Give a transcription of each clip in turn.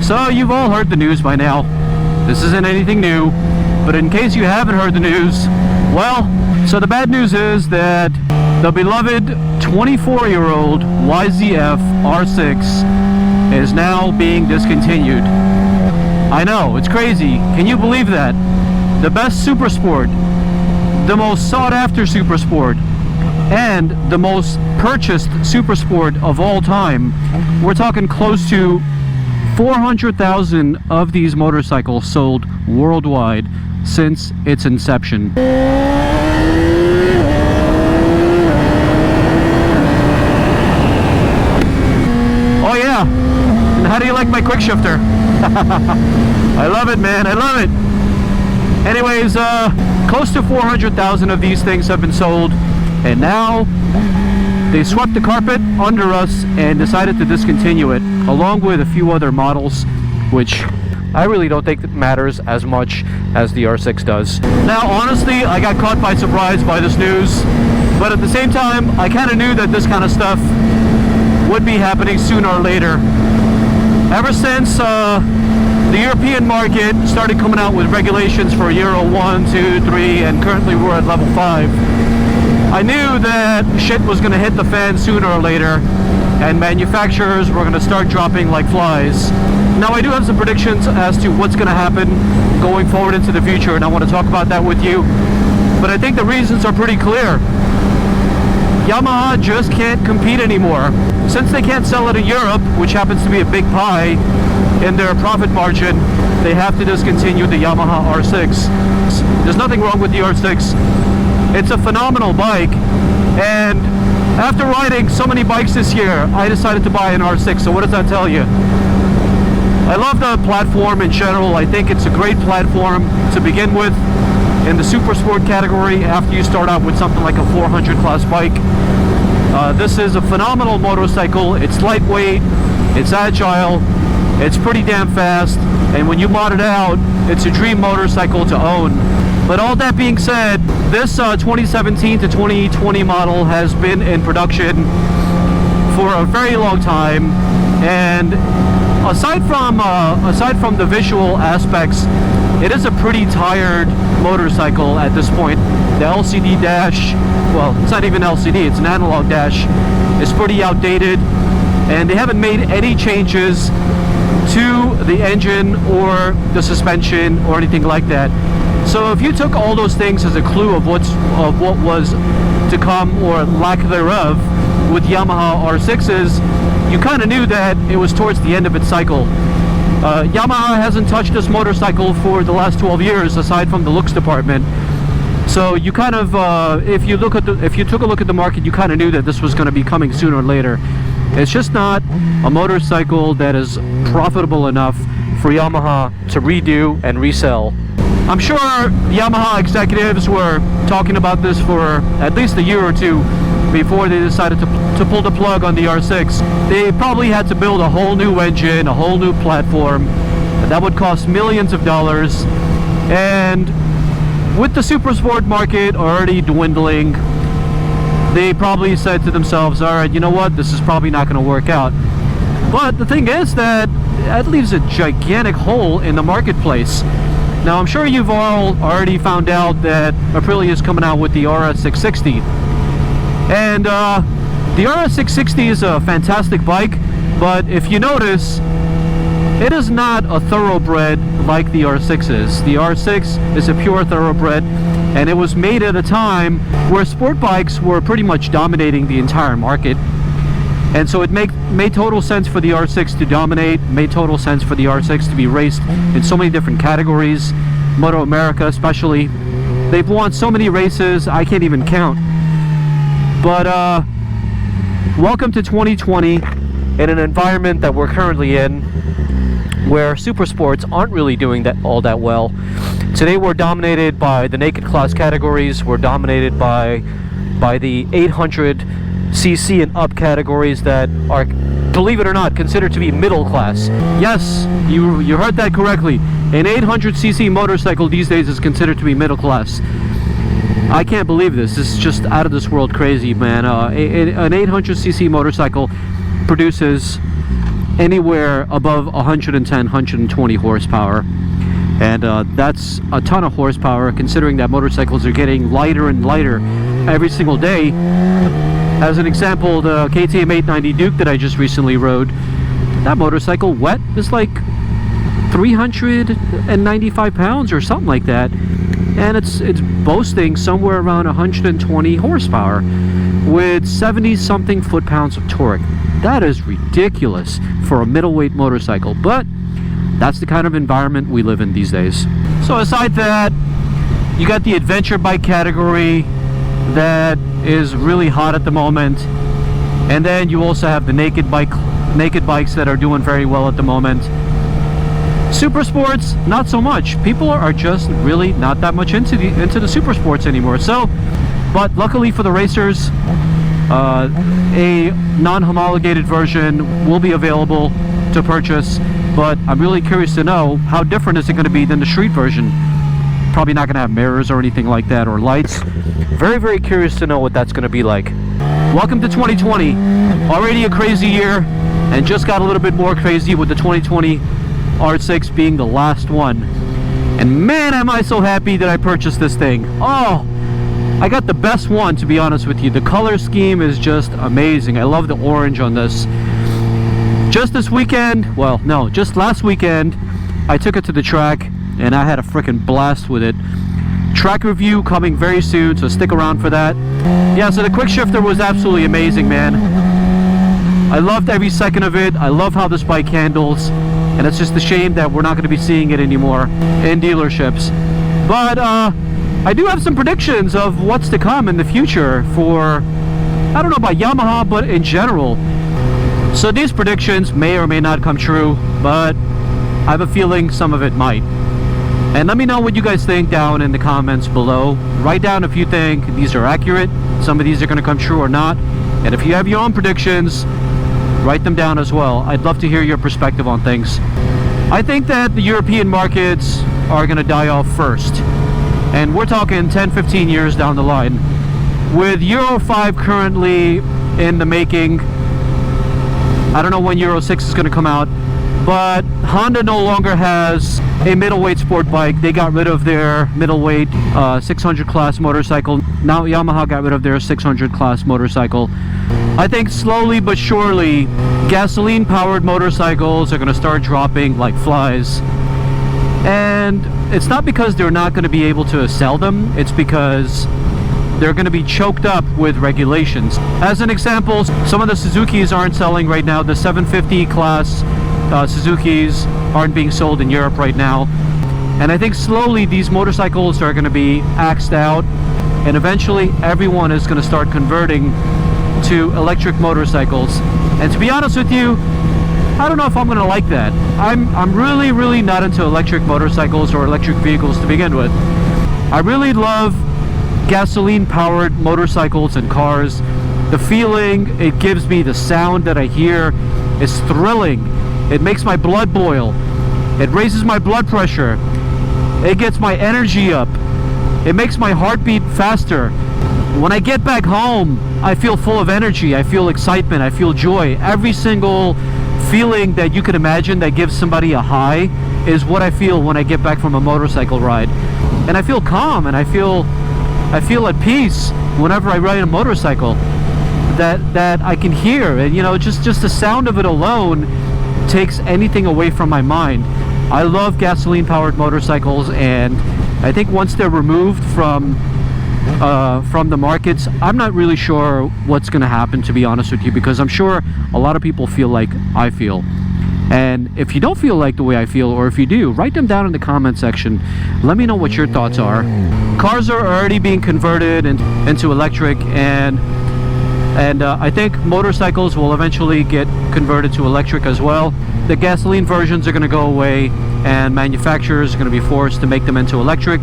So you've all heard the news by now. This isn't anything new, but in case you haven't heard the news, well, so the bad news is that the beloved 24-year-old YZF R6 is now being discontinued. I know, it's crazy. Can you believe that? The best super sport, the most sought-after super sport, and the most purchased super sport of all time. We're talking close to 400,000 of these motorcycles sold worldwide since its inception. Oh yeah, and how do you like my quick shifter? I love it, man, I love it. Anyways, close to 400,000 of these things have been sold, and now they swept the carpet under us and decided to discontinue it, along with a few other models, which I really don't think that matters as much as the R6 does. Now, honestly, I got caught by surprise by this news, but at the same time, I kind of knew that this kind of stuff would be happening sooner or later. Ever since the European market started coming out with regulations for Euro 1, 2, 3, and currently we're at level 5, I knew that shit was going to hit the fan sooner or later, and manufacturers were going to start dropping like flies. Now, I do have some predictions as to what's going to happen going forward into the future, and I want to talk about that with you. But I think the reasons are pretty clear. Yamaha just can't compete anymore. Since they can't sell it in Europe, which happens to be a big pie in their profit margin, they have to discontinue the Yamaha R6. There's nothing wrong with the R6. It's a phenomenal bike, and after riding so many bikes this year, I decided to buy an R6. So what does that tell you? I love the platform in general. I think it's a great platform to begin with in the super sport category after you start out with something like a 400 class bike. This is a phenomenal motorcycle. It's lightweight, it's agile, it's pretty damn fast, and when you mod it out, it's a dream motorcycle to own. But all that being said, this 2017 to 2020 model has been in production for a very long time, and aside from the visual aspects, it is a pretty tired motorcycle at this point. The LCD dash, well, it's not even LCD, it's an analog dash, is pretty outdated, and they haven't made any changes to the engine or the suspension or anything like that. So if you took all those things as a clue of what was to come or lack thereof with Yamaha R6s, you kind of knew that it was towards the end of its cycle. Yamaha hasn't touched this motorcycle for the last 12 years aside from the looks department. So you kind of, if you took a look at the market, you kind of knew that this was going to be coming sooner or later. It's just not a motorcycle that is profitable enough for Yamaha to redo and resell. I'm sure Yamaha executives were talking about this for at least a year or two before they decided to pull the plug on the R6. They probably had to build a whole new engine, a whole new platform, that would cost millions of dollars, and with the super sport market already dwindling, they probably said to themselves, alright, you know what, this is probably not going to work out. But the thing is that leaves a gigantic hole in the marketplace. Now, I'm sure you've all already found out that Aprilia is coming out with the RS660. And the RS660 is a fantastic bike, but if you notice, it is not a thoroughbred like the R6 is. The R6 is a pure thoroughbred, and it was made at a time where sport bikes were pretty much dominating the entire market. And so it made total sense for the R6 to dominate, made total sense for the R6 to be raced in so many different categories. Moto America especially. They've won so many races, I can't even count. But welcome to 2020 in an environment that we're currently in where super sports aren't really doing all that well. Today we're dominated by the naked class categories, we're dominated by the 800cc and up categories that are, believe it or not, considered to be middle class. Yes, you heard that correctly. An 800cc motorcycle these days is considered to be middle class. I can't believe this. This is just out of this world crazy, man. An 800cc motorcycle produces anywhere above 110, 120 horsepower. And that's a ton of horsepower, considering that motorcycles are getting lighter and lighter every single day. As an example, the KTM 890 Duke that I just recently rode, that motorcycle wet is like 395 pounds or something like that, and it's boasting somewhere around 120 horsepower with 70 something foot-pounds of torque. That is ridiculous for a middleweight motorcycle, but that's the kind of environment we live in these days. So aside that, you got the adventure bike category that is really hot at the moment, and then you also have the naked bikes that are doing very well at the moment. Super sports, not so much. People are just really not that much into the super sports anymore. So, but luckily for the racers, a non-homologated version will be available to purchase. But I'm really curious to know, how different is it going to be than the street version? Probably not going to have mirrors or anything like that, or lights. Very, very curious to know what that's going to be like. Welcome to 2020. Already a crazy year, and just got a little bit more crazy with the 2020 R6 being the last one. And man, am I so happy that I purchased this thing. Oh, I got the best one, to be honest with you. The color scheme is just amazing. I love the orange on this. Just this weekend, well, no, just last weekend, I took it to the track and I had a freaking blast with it. Track review coming very soon, so stick around for that. Yeah, so the quick shifter was absolutely amazing, man. I loved every second of it. I love how this bike handles, and it's just a shame that we're not going to be seeing it anymore in dealerships. But I do have some predictions of what's to come in the future for, I don't know about Yamaha, but in general. So these predictions may or may not come true, but I have a feeling some of it might. And let me know what you guys think down in the comments below. Write down if you think these are accurate, some of these are going to come true or not. And if you have your own predictions, write them down as well. I'd love to hear your perspective on things. I think that the European markets are going to die off first. And we're talking 10-15 years down the line. With Euro 5 currently in the making, I don't know when Euro 6 is going to come out, but Honda no longer has a middleweight sport bike. They got rid of their middleweight 600 class motorcycle. Now Yamaha got rid of their 600 class motorcycle. I think slowly but surely gasoline powered motorcycles are going to start dropping like flies. And it's not because they're not going to be able to sell them, it's because they're going to be choked up with regulations. As an example, some of the Suzukis aren't selling right now. The 750 class Suzukis aren't being sold in Europe right now. And I think slowly these motorcycles are going to be axed out, and eventually everyone is going to start converting to electric motorcycles. And to be honest with you, I don't know if I'm going to like that. I'm really not into electric motorcycles or electric vehicles to begin with. I really love gasoline powered motorcycles and cars. The feeling it gives me, the sound that I hear is thrilling. It makes my blood boil. It raises my blood pressure. It gets my energy up. It makes my heart beat faster. When I get back home, I feel full of energy. I feel excitement. I feel joy. Every single feeling that you could imagine that gives somebody a high is what I feel when I get back from a motorcycle ride. And I feel calm, and I feel at peace whenever I ride a motorcycle that I can hear. And you know, just the sound of it alone takes anything away from my mind. I love gasoline powered motorcycles, and I think once they're removed from the markets, I'm not really sure what's going to happen, to be honest with you, because I'm sure a lot of people feel like I feel. And if you don't feel like the way I feel, or if you do, write them down in the comment section. Let me know what your thoughts are. Cars are already being converted into electric, and I think motorcycles will eventually get converted to electric as well. The gasoline versions are going to go away, and manufacturers are going to be forced to make them into electric.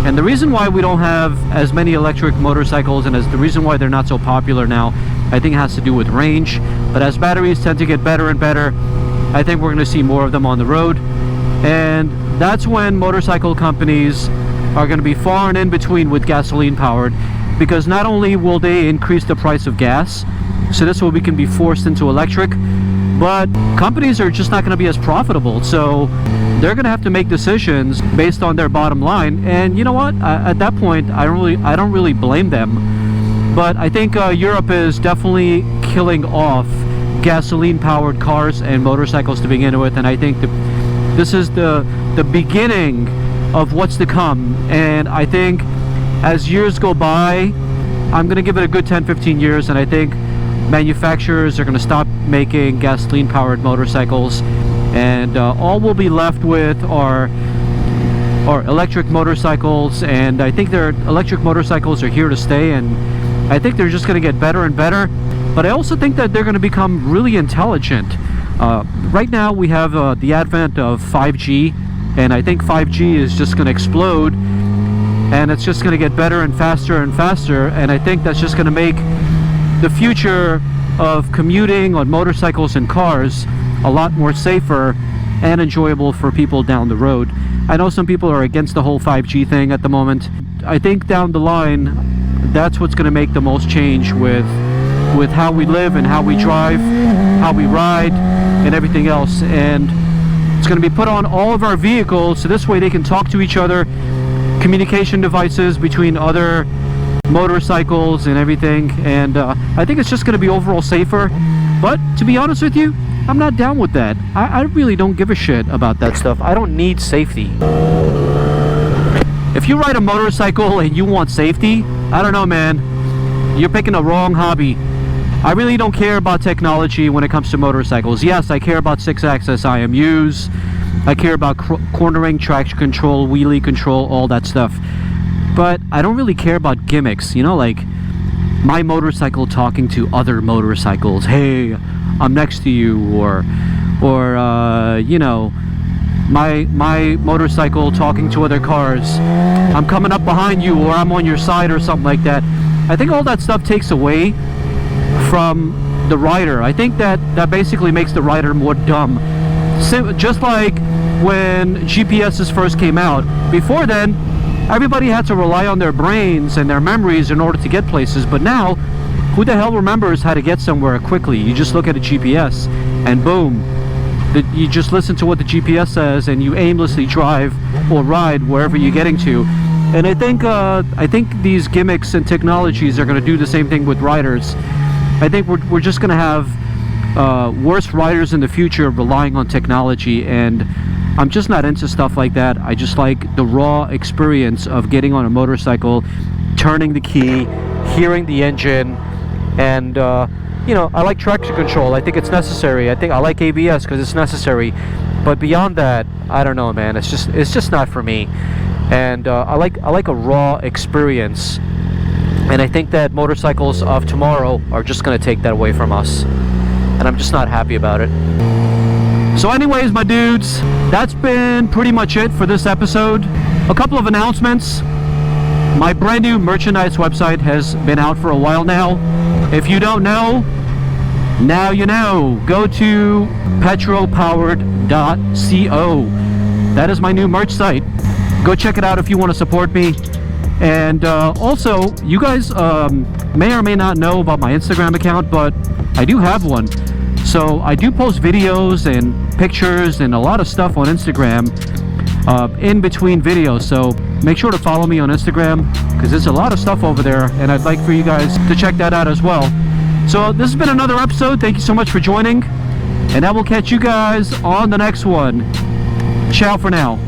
And the reason why we don't have as many electric motorcycles, and the reason why they're not so popular now, I think has to do with range. But as batteries tend to get better and better, I think we're going to see more of them on the road. And that's when motorcycle companies are going to be far and in between with gasoline powered, because not only will they increase the price of gas, so this way we can be forced into electric, but companies are just not going to be as profitable. So they're going to have to make decisions based on their bottom line. And you know what? At that point, I don't really blame them. But I think Europe is definitely killing off gasoline-powered cars and motorcycles to begin with, and I think this is the beginning of what's to come. And I think as years go by, I'm going to give it a good 10-15 years, and I think manufacturers are going to stop making gasoline-powered motorcycles, and all we'll be left with are electric motorcycles. And I think their electric motorcycles are here to stay, and I think they're just going to get better and better. But I also think that they're going to become really intelligent. Right now we have the advent of 5G, and I think 5G is just going to explode, and it's just going to get better and faster and faster. And I think that's just going to make the future of commuting on motorcycles and cars a lot more safer and enjoyable for people down the road. I know some people are against the whole 5G thing at the moment. I think down the line, that's what's going to make the most change with how we live and how we drive, how we ride, and everything else. And it's going to be put on all of our vehicles, so this way they can talk to each other, communication devices between other motorcycles and everything. And I think it's just going to be overall safer. But to be honest with you, I'm not down with that. I really don't give a shit about that stuff. I don't need safety. If you ride a motorcycle and you want safety, I don't know, man. You're picking the wrong hobby. I really don't care about technology when it comes to motorcycles. Yes, I care about 6-axis IMUs. I care about cornering, traction control, wheelie control, all that stuff. But I don't really care about gimmicks, you know, like my motorcycle talking to other motorcycles. Hey, I'm next to you, or you know, my motorcycle talking to other cars. I'm coming up behind you, or I'm on your side, or something like that. I think all that stuff takes away from the rider. I think that basically makes the rider more dumb. Just like when GPSs first came out. Before then, everybody had to rely on their brains and their memories in order to get places. But now, who the hell remembers how to get somewhere quickly? You just look at a GPS and boom, you just listen to what the GPS says and you aimlessly drive or ride wherever you're getting to. And I think these gimmicks and technologies are going to do the same thing with riders. I think we're just going to have worse riders in the future relying on technology, and I'm just not into stuff like that. I just like the raw experience of getting on a motorcycle, turning the key, hearing the engine, and you know, I like traction control. I think it's necessary. I like ABS because it's necessary. But beyond that, I don't know, man. It's just not for me. And I like a raw experience. And I think that motorcycles of tomorrow are just going to take that away from us. And I'm just not happy about it. So anyways, my dudes, that's been pretty much it for this episode. A couple of announcements. My brand new merchandise website has been out for a while now. If you don't know, now you know. Go to petropowered.co. That is my new merch site. Go check it out if you want to support me. And also, you guys may or may not know about my Instagram account, but I do have one. So I do post videos and pictures and a lot of stuff on Instagram in between videos. So make sure to follow me on Instagram because there's a lot of stuff over there, and I'd like for you guys to check that out as well. So this has been another episode. Thank you so much for joining, and I will catch you guys on the next one. Ciao for now.